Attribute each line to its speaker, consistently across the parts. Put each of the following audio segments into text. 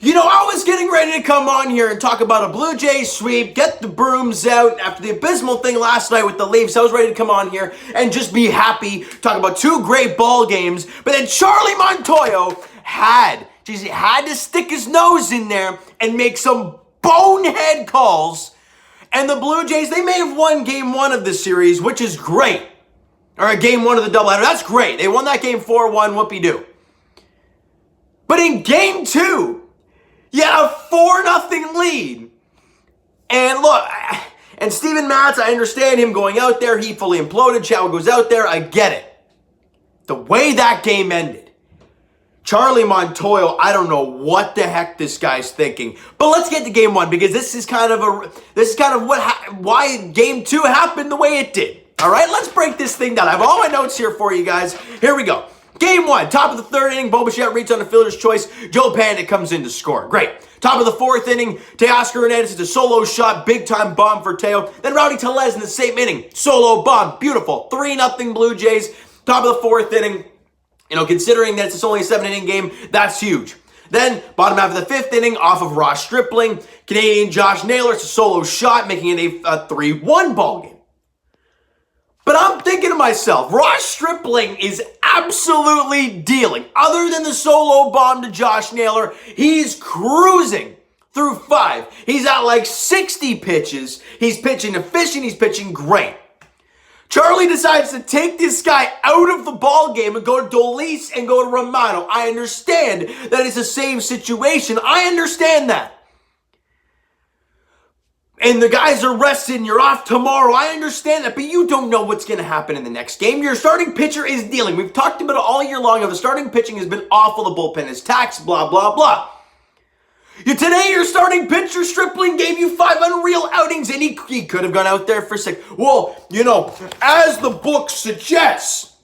Speaker 1: You know, I was getting ready to come on here and talk about a Blue Jays sweep, get the brooms out after the abysmal thing last night with the Leafs. I was ready to come on here and just be happy, talk about two great ball games. But then Charlie Montoyo had to stick his nose in there and make some bonehead calls. And the Blue Jays, they may have won game one of this series, which is great. Or game one of the doubleheader. That's great. They won that game 4-1, whoopee-doo. But in game two, you had a 4-0 lead. And look, and Steven Matz, I understand him going out there. He fully imploded. Chatwood goes out there. I get it. The way that game ended, Charlie Montoyo, I don't know what the heck this guy's thinking. But let's get to game one, because this is kind of why game two happened the way it did. All right, let's break this thing down. I have all my notes here for you guys. Here we go. Game one, top of the third inning, Bo Bichette reads on the fielder's choice. Joe Panik comes in to score. Great. Top of the fourth inning, Teoscar Hernandez hits a solo shot, big-time bomb for Teo. Then Rowdy Tellez in the same inning, solo bomb, beautiful. 3-0 Blue Jays. Top of the fourth inning, you know, considering that it's only a 7-inning game, that's huge. Then, bottom half of the fifth inning, off of Ross Stripling, Canadian Josh Naylor hits a solo shot, making it a 3-1 ball game. But I'm thinking to myself, Ross Stripling is absolutely dealing. Other than the solo bomb to Josh Naylor, he's cruising through 5. He's at like 60 pitches. He's pitching efficient. He's pitching great. Charlie decides to take this guy out of the ball game and go to Dolis and go to Romano. I understand that it's a same situation. I understand that. And the guys are rested and you're off tomorrow. I understand that, but you don't know what's going to happen in the next game. Your starting pitcher is dealing. We've talked about it all year long. The starting pitching has been awful. The bullpen is taxed, blah, blah, blah. Today, your starting pitcher, Stripling, gave you 5 unreal outings, and he could have gone out there for 6. Well, you know, as the book suggests,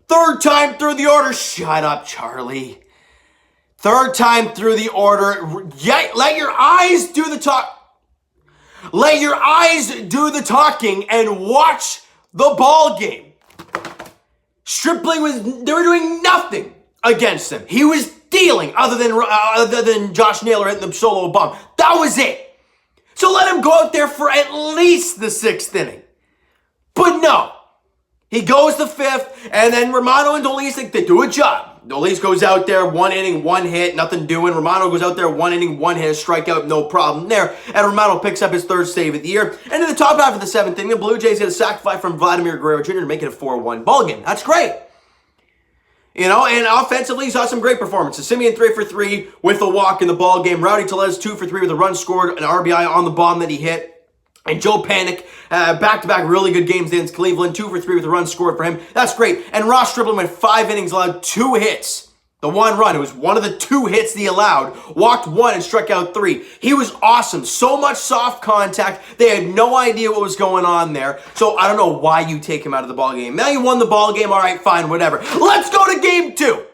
Speaker 1: third time through the order. Shut up, Charlie. Third time through the order. Yeah, let your eyes do the talk. Let your eyes do the talking and watch the ball game. Stripling they were doing nothing against him. He was dealing other than Josh Naylor hitting the solo bomb. That was it. So let him go out there for at least the 6th inning. But no. He goes the 5th, and then Romano and Dolis, they do a job. Dolis goes out there, 1 inning, 1 hit, nothing doing. Romano goes out there, 1 inning, 1 hit, strikeout, no problem there. And Romano picks up his 3rd save of the year. And in the top half of the 7th inning, the Blue Jays get a sac fly from Vladimir Guerrero Jr. to make it a 4-1 ball game. That's great. You know, and offensively, he saw some great performances. Simeon 3 for 3 with a walk in the ball game. Rowdy Tellez 2 for 3 with a run scored, an RBI on the bomb that he hit. And Joe Panik, back-to-back really good games against Cleveland, 2 for 3 with a run scored for him. That's great. And Ross Stripling went 5 innings, allowed 2 hits. The 1 run, it was one of the 2 hits he allowed. Walked 1 and struck out 3. He was awesome. So much soft contact. They had no idea what was going on there. So I don't know why you take him out of the ball game. Now you won the ball game. All right, fine, whatever. Let's go to game 2.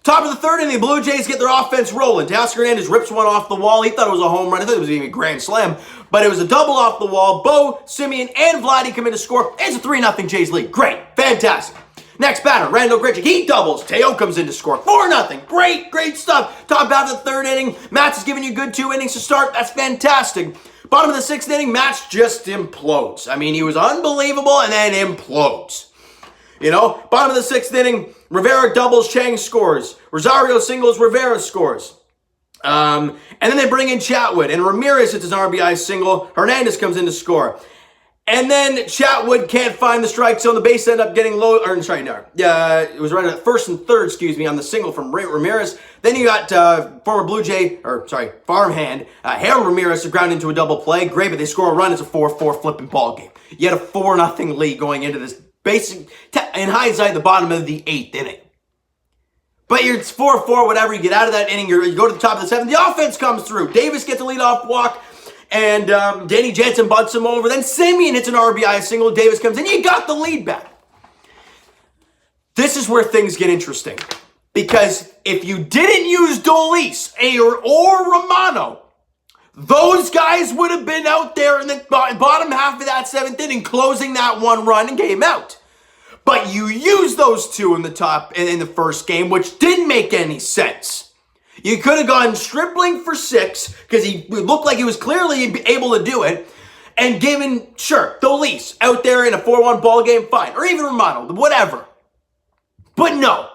Speaker 1: Top of the 3rd inning, the Blue Jays get their offense rolling. Teoscar Hernandez rips one off the wall. He thought it was a home run. I thought it was even a grand slam. But it was a double off the wall. Bo, Simeon, and Vladdy come in to score. It's a 3-0 Jays lead. Great. Fantastic. Next batter, Randall Grichuk. He doubles. Teo comes in to score. 4-0. Great stuff. Top half of the 3rd inning. Matz is giving you good 2 innings to start. That's fantastic. Bottom of the 6th inning, Matz just implodes. I mean, he was unbelievable and then implodes. You know, bottom of the 6th inning, Rivera doubles, Chang scores. Rosario singles, Rivera scores. And then they bring in Chatwood, and Ramirez hits his RBI single. Hernandez comes in to score. And then Chatwood can't find the strike zone. The base end up getting low. Or sorry, no. It was right at 1st and 3rd, on the single from Ramirez. Then you got former Blue Jay, farmhand, Harold Ramirez to ground into a double play. Great, but they score a run. It's a 4-4 flipping ball game. You had a 4-0 lead going into this basic, in hindsight, the bottom of the 8th inning. But it's 4-4, whatever. You get out of that inning. You go to the top of the 7th. The offense comes through. Davis gets a leadoff walk. And Danny Jansen butts him over. Then Simeon hits an RBI single. Davis comes in. You got the lead back. This is where things get interesting. Because if you didn't use Dolis or Romano, those guys would have been out there in the bottom half of that 7th inning, closing that 1 run and game out. But you used those 2 in the top in the first game, which didn't make any sense. You could have gone Stripling for 6 because he looked like he was clearly able to do it, and given, sure, Dolis out there in a 4-1 ball game, fine. Or even Romano, whatever. But no.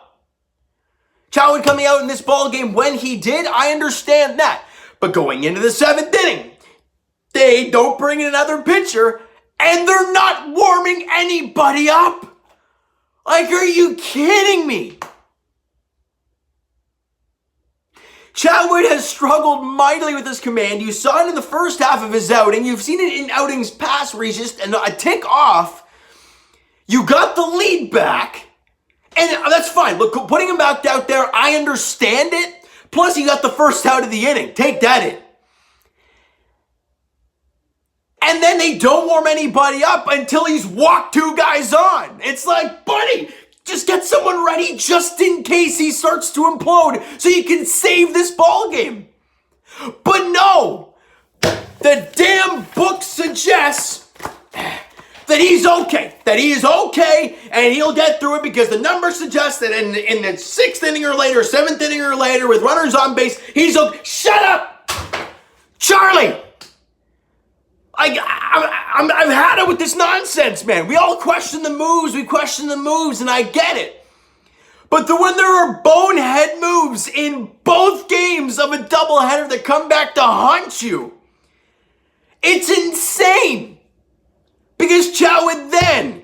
Speaker 1: Chatwood coming out in this ball game when he did, I understand that. But going into the 7th inning, they don't bring in another pitcher, and they're not warming anybody up. Like, are you kidding me? Chatwood has struggled mightily with his command. You saw it in the first half of his outing. You've seen it in outings past where he's just a tick off. You got the lead back, and that's fine. Look, putting him back out there, I understand it. Plus, he got the first out of the inning. Take that in. And then they don't warm anybody up until he's walked 2 guys on. It's like, buddy, just get someone ready just in case he starts to implode so you can save this ball game. But no, the damn book suggests that he's okay, that he is okay, and he'll get through it because the numbers suggest that in the 6th inning or later, 7th inning or later, with runners on base, he's okay. Shut up, Charlie. I've had it with this nonsense, man. We all question the moves, and I get it. But when there are bonehead moves in both games of a doubleheader that come back to haunt you, it's insane. Because Chatwood then,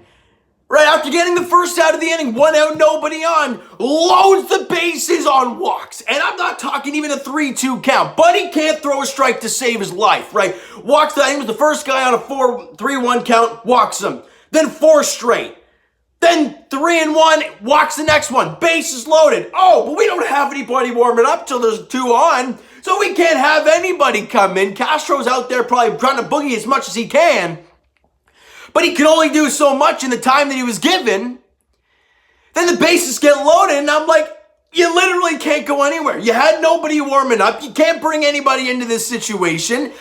Speaker 1: right after getting the first out of the inning, 1 out, nobody on, loads the bases on walks. And I'm not talking even a 3-2 count. Buddy can't throw a strike to save his life, right? Walks the, I think it was the first guy on a 3-1 count, walks him. Then 4 straight. Then 3-1, walks the next one. Bases loaded. Oh, but we don't have anybody warming up till there's 2 on. So we can't have anybody come in. Castro's out there probably trying to boogie as much as he can. But he can only do so much in the time that he was given. Then the bases get loaded, and I'm like, you literally can't go anywhere. You had nobody warming up. You can't bring anybody into this situation.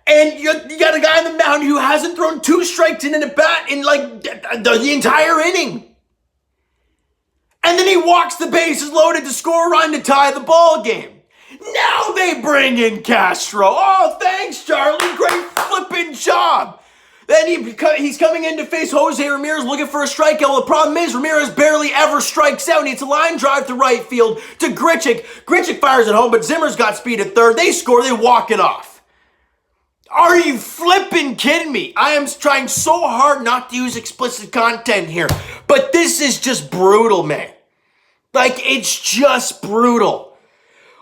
Speaker 1: And you got a guy on the mound who hasn't thrown 2 strikes in a bat in like the entire inning. And then he walks the bases loaded to score a run to tie the ball game. Now they bring in Castro. Oh, thanks, Charlie. Great flipping job. Then he's coming in to face Jose Ramirez looking for a strikeout. Well, the problem is Ramirez barely ever strikes out. It's a line drive to right field to Grichuk. Grichuk fires it home, but Zimmer's got speed at third. They score. They walk it off. Are you flipping kidding me? I am trying so hard not to use explicit content here, but this is just brutal, man. Like, it's just brutal.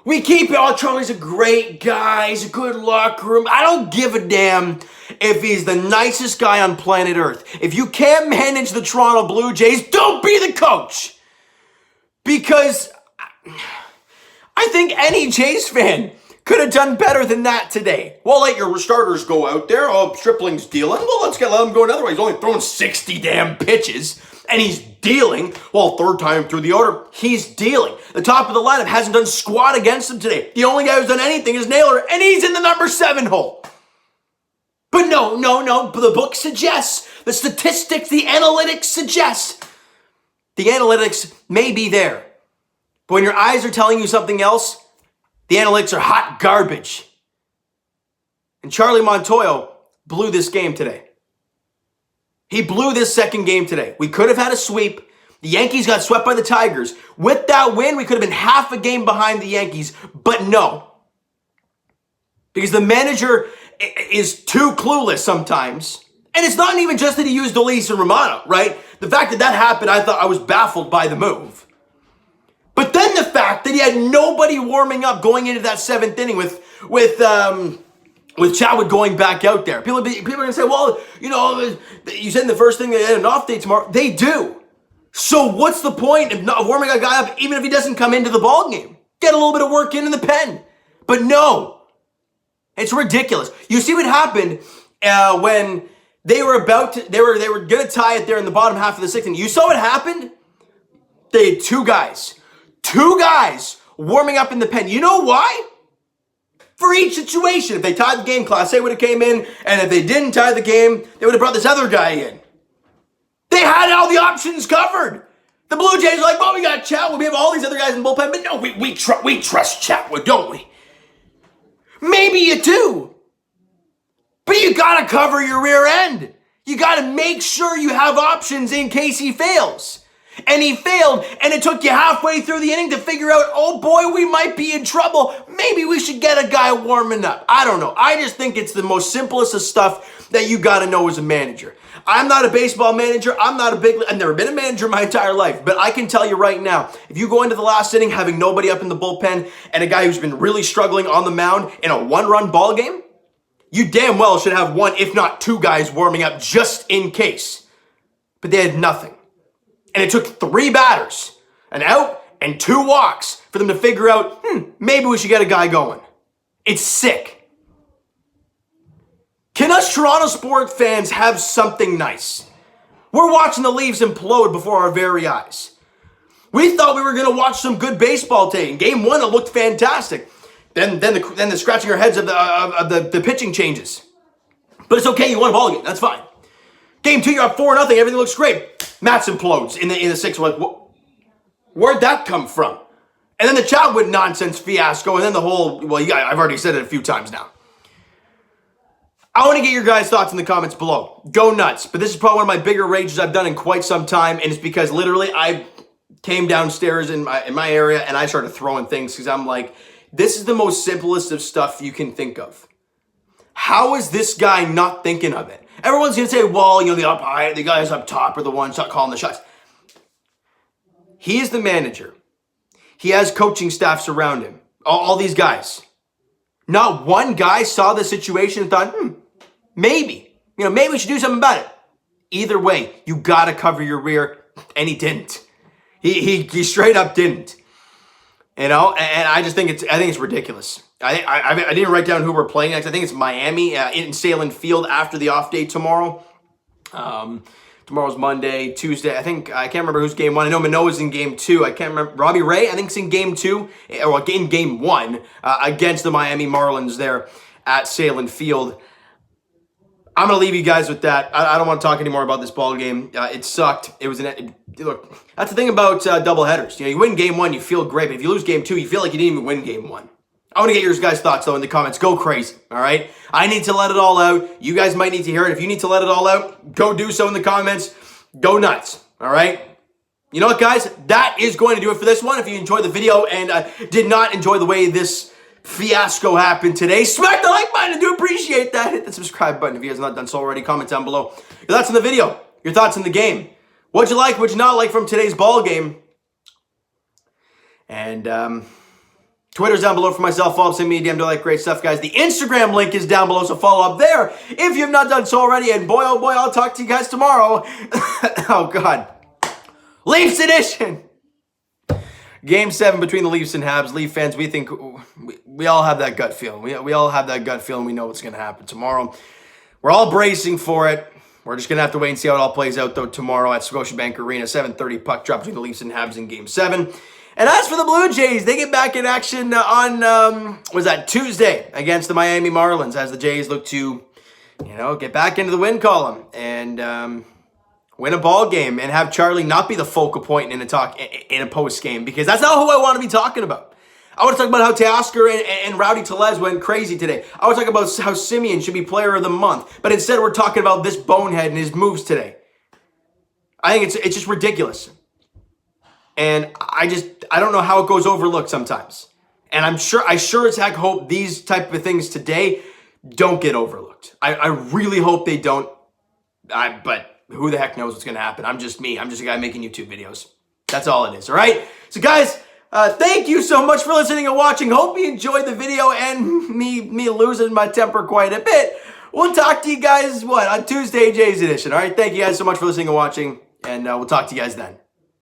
Speaker 1: We keep it, oh, Charlie's a great guy. He's a good locker room. I don't give a damn if he's the nicest guy on planet Earth. If you can't manage the Toronto Blue Jays, don't be the coach. Because I think any Jays fan could have done better than that today. Well, let your starters go out there. Oh, Stripling's dealing. Well, let him go another way. He's only throwing 60 damn pitches. And he's dealing. Well, 3rd time through the order, he's dealing. The top of the lineup hasn't done squat against him today. The only guy who's done anything is Naylor, and he's in the number 7 hole. But no. The book suggests, the statistics, the analytics suggest. The analytics may be there. But when your eyes are telling you something else, the analytics are hot garbage. And Charlie Montoyo blew this game today. He blew this second game today. We could have had a sweep. The Yankees got swept by the Tigers. With that win, we could have been half a game behind the Yankees, but no. Because the manager is too clueless sometimes. And it's not even just that he used Dolis and Romano, right? The fact that happened, I was baffled by the move. But then the fact that he had nobody warming up going into that 7th inning with Chatwood going back out there. People are going to say, well, you said in the first thing they had an off day tomorrow. They do. So what's the point of not warming a guy up even if he doesn't come into the ball game? Get a little bit of work in the pen. But no. It's ridiculous. You see what happened when they were going to tie it there in the bottom half of the 6th inning. You saw what happened? They had 2 guys warming up in the pen. You know why? For each situation. If they tied the game, Class A would have came in, and if they didn't tie the game, they would have brought this other guy in. They had all the options covered. The Blue Jays are like, well, we got Chatwood. We have all these other guys in the bullpen, but no, we trust Chatwood, don't we? Maybe you do. But you got to cover your rear end. You got to make sure you have options in case he fails. And he failed, and it took you halfway through the inning to figure out, oh boy, we might be in trouble. Maybe we should get a guy warming up. I don't know. I just think it's the most simplest of stuff that you got to know as a manager. I'm not a baseball manager. I've never been a manager my entire life, but I can tell you right now, if you go into the last inning having nobody up in the bullpen and a guy who's been really struggling on the mound in a one-run ball game, you damn well should have one, if not two guys warming up just in case. But they had nothing. And it took 3 batters, an out and 2 walks for them to figure out, maybe we should get a guy going. It's sick. Can us Toronto sports fans have something nice? We're watching the Leafs implode before our very eyes. We thought we were going to watch some good baseball today. In Game 1, it looked fantastic. Then the scratching our heads of the pitching changes. But it's okay, you won a ball game. That's fine. Game 2, you're up 4-0. Everything looks great. Mats implodes in the 6th. We're like, where'd that come from? And then the Chatwood nonsense fiasco, and then the whole, I've already said it a few times now. I want to get your guys' thoughts in the comments below. Go nuts. But this is probably one of my bigger rages I've done in quite some time, and it's because literally I came downstairs in my area and I started throwing things because I'm like, this is the most simplest of stuff you can think of. How is this guy not thinking of it? Everyone's going to say, well, the guys up top are the ones not calling the shots. He is the manager. He has coaching staffs around him. All these guys. Not one guy saw the situation and thought, maybe we should do something about it. Either way, you got to cover your rear, and he didn't. He straight up didn't. And I just think it's ridiculous. I didn't write down who we're playing next. I think it's Miami in Salem Field after the off day tomorrow. Tomorrow's Monday, Tuesday. I can't remember who's Game 1. I know Manoah's in Game 2. I can't remember. Robbie Ray, I think, is in Game 2, or in Game 1 against the Miami Marlins there at Salem Field. I'm going to leave you guys with that. I don't want to talk anymore about this ball game. It sucked. Look, that's the thing about doubleheaders. You win Game 1, you feel great. But if you lose Game 2, you feel like you didn't even win Game 1. I want to get your guys' thoughts, though, in the comments. Go crazy, all right? I need to let it all out. You guys might need to hear it. If you need to let it all out, go do so in the comments. Go nuts, all right? You know what, guys? That is going to do it for this one. If you enjoyed the video and did not enjoy the way this fiasco happened today, smack the like button. I do appreciate that. Hit the subscribe button if you guys have not done so already. Comment down below your thoughts on the video, your thoughts on the game. What'd you like, what'd you not like from today's ball game? And Twitter's down below for myself. Follow up, send me a DM. Do like great stuff, guys. The Instagram link is down below, so follow up there if you have not done so already. And boy, oh boy, I'll talk to you guys tomorrow. Oh, God. Leafs edition. Game 7 between the Leafs and Habs. Leaf fans, we think, we all have that gut feeling. We all have that gut feeling. We know what's going to happen tomorrow. We're all bracing for it. We're just going to have to wait and see how it all plays out, though, tomorrow at Scotiabank Arena. 7:30 puck drop between the Leafs and Habs in Game 7. And as for the Blue Jays, they get back in action on, Tuesday against the Miami Marlins as the Jays look to, get back into the win column and win a ball game and have Charlie not be the focal point in a post game, because that's not who I want to be talking about. I want to talk about how Teoscar and Rowdy Tellez went crazy today. I want to talk about how Simeon should be player of the month. But instead, we're talking about this bonehead and his moves today. I think it's just ridiculous. And I don't know how it goes overlooked sometimes. And I sure as heck hope these type of things today don't get overlooked. I really hope they don't. But who the heck knows what's going to happen? I'm just me. I'm just a guy making YouTube videos. That's all it is, all right? So, guys, thank you so much for listening and watching. Hope you enjoyed the video and me losing my temper quite a bit. We'll talk to you guys, on Tuesday, Jays Edition, all right? Thank you guys so much for listening and watching, and we'll talk to you guys then.